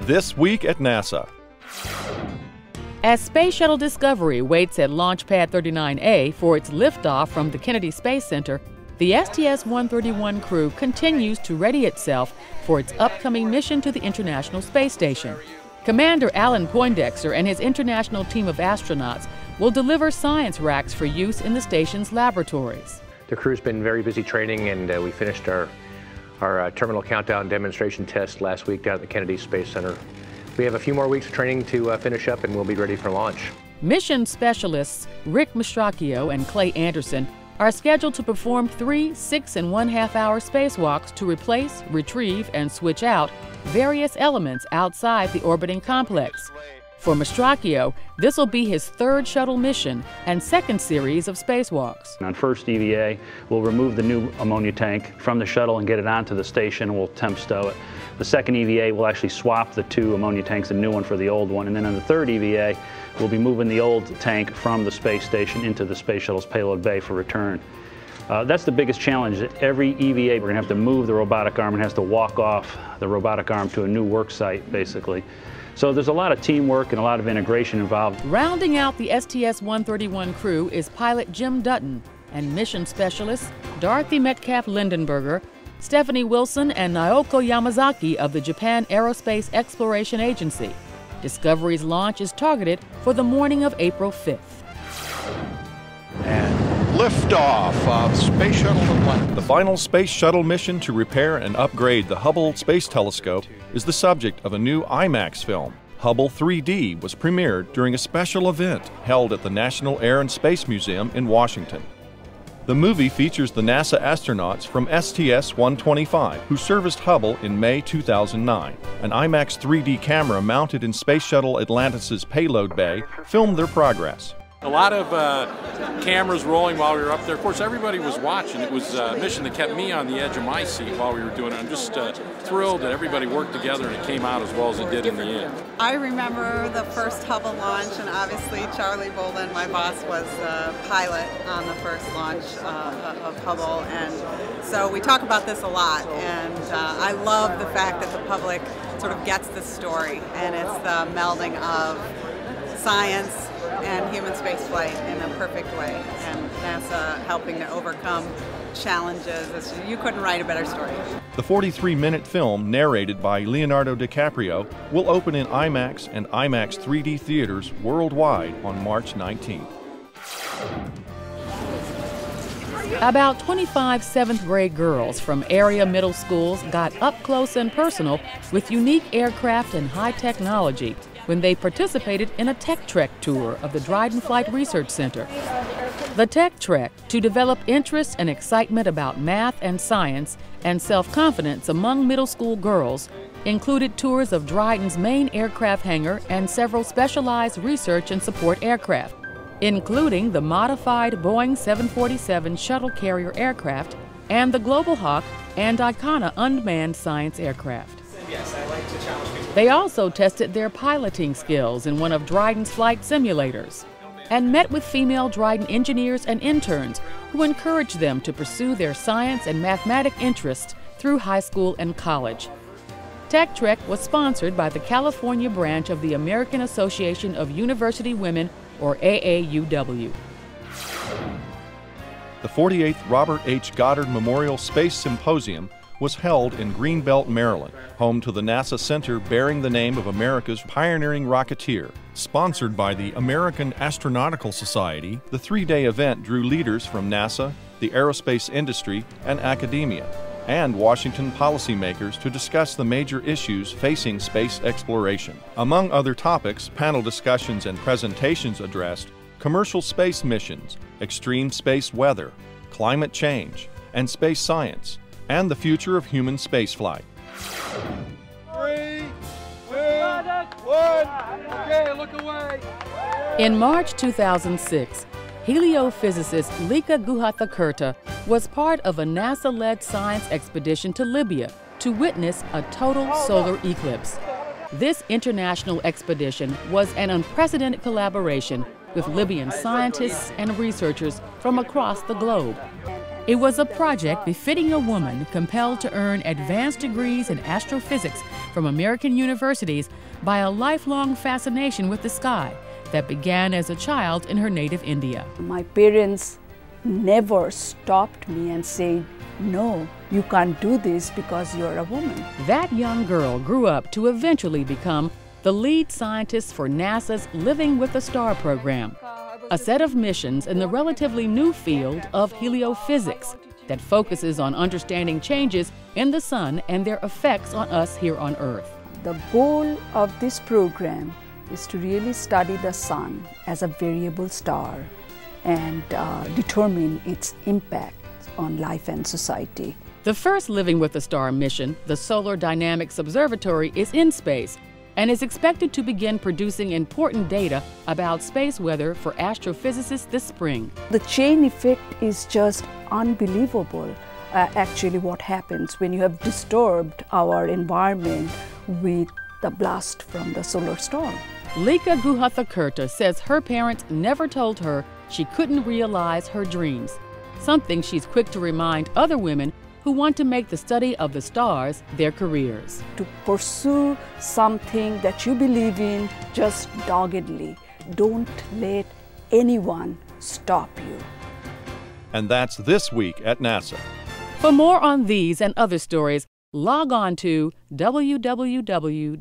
This week at NASA. As Space Shuttle Discovery waits at Launch Pad 39A for its liftoff from the Kennedy Space Center, the STS-131 crew continues to ready itself for its upcoming mission to the International Space Station. Commander Alan Poindexter and his international team of astronauts will deliver science racks for use in the station's laboratories. The crew's been very busy training, and we finished our terminal countdown demonstration test last week down at the Kennedy Space Center. We have a few more weeks of training to finish up, and we'll be ready for launch. Mission specialists Rick Mastracchio and Clay Anderson are scheduled to perform 3 6.5-hour spacewalks to replace, retrieve, and switch out various elements outside the orbiting complex. For Mastracchio, this will be his third shuttle mission and second series of spacewalks. On first EVA, we'll remove the new ammonia tank from the shuttle and get it onto the station, and we'll temp stow it. The second EVA, we'll actually swap the 2 ammonia tanks, a new one for the old one, and then on the third EVA, we'll be moving the old tank from the space station into the space shuttle's payload bay for return. That's the biggest challenge. Every EVA, we're going to have to move the robotic arm and has to walk off the robotic arm to a new work site, basically. So there's a lot of teamwork and a lot of integration involved. Rounding out the STS-131 crew is pilot Jim Dutton and mission specialists Dorothy Metcalf Lindenberger, Stephanie Wilson, and Naoko Yamazaki of the Japan Aerospace Exploration Agency. Discovery's launch is targeted for the morning of April 5th. And liftoff of Space Shuttle Atlantis. The final Space Shuttle mission to repair and upgrade the Hubble Space Telescope is the subject of a new IMAX film. Hubble 3D was premiered during a special event held at the National Air and Space Museum in Washington. The movie features the NASA astronauts from STS-125 who serviced Hubble in May 2009. An IMAX 3D camera mounted in Space Shuttle Atlantis' payload bay filmed their progress. A lot of cameras rolling while we were up there. Of course, everybody was watching. It was a mission that kept me on the edge of my seat while we were doing it. I'm just thrilled that everybody worked together and it came out as well as it did in the end. I remember the first Hubble launch, and obviously Charlie Bolden, my boss, was the pilot on the first launch of Hubble. And so we talk about this a lot, and I love the fact that the public sort of gets the story, and it's the melding of science and human spaceflight in a perfect way, and NASA helping to overcome challenges. You couldn't write a better story. The 43-minute film, narrated by Leonardo DiCaprio, will open in IMAX and IMAX 3D theaters worldwide on March 19th. About 25 7th-grade girls from area middle schools got up close and personal with unique aircraft and high technology when they participated in a Tech Trek tour of the Dryden Flight Research Center. The Tech Trek, to develop interest and excitement about math and science and self-confidence among middle school girls, included tours of Dryden's main aircraft hangar and several specialized research and support aircraft, including the modified Boeing 747 shuttle carrier aircraft and the Global Hawk and Icona unmanned science aircraft. Yes, I like to challenge people. They also tested their piloting skills in one of Dryden's flight simulators and met with female Dryden engineers and interns who encouraged them to pursue their science and mathematics interests through high school and college. Tech Trek was sponsored by the California branch of the American Association of University Women, or AAUW. The 48th Robert H. Goddard Memorial Space Symposium was held in Greenbelt, Maryland, home to the NASA Center bearing the name of America's pioneering rocketeer. Sponsored by the American Astronautical Society, the 3-day event drew leaders from NASA, the aerospace industry, and academia, and Washington policymakers to discuss the major issues facing space exploration. Among other topics, panel discussions and presentations addressed commercial space missions, extreme space weather, climate change, and space science, and the future of human spaceflight. 3, 2, 1, okay, look away. In March 2006, heliophysicist Lika Guhathakurta was part of a NASA-led science expedition to Libya to witness a total solar eclipse. This international expedition was an unprecedented collaboration with Libyan scientists and researchers from across the globe. It was a project befitting a woman compelled to earn advanced degrees in astrophysics from American universities by a lifelong fascination with the sky that began as a child in her native India. My parents never stopped me and said, "No, you can't do this because you're a woman." That young girl grew up to eventually become the lead scientist for NASA's Living with the Star program, a set of missions in the relatively new field of heliophysics that focuses on understanding changes in the sun and their effects on us here on Earth. The goal of this program is to really study the sun as a variable star and determine its impact on life and society. The first Living with the Star mission, the Solar Dynamics Observatory, is in space and is expected to begin producing important data about space weather for astrophysicists this spring. The chain effect is just unbelievable. Actually, what happens when you have disturbed our environment with the blast from the solar storm. Lika Guhathakurta says her parents never told her she couldn't realize her dreams, something she's quick to remind other women who want to make the study of the stars their careers. To pursue something that you believe in just doggedly. Don't let anyone stop you. And that's this week at NASA. For more on these and other stories, log on to www.nasa.gov.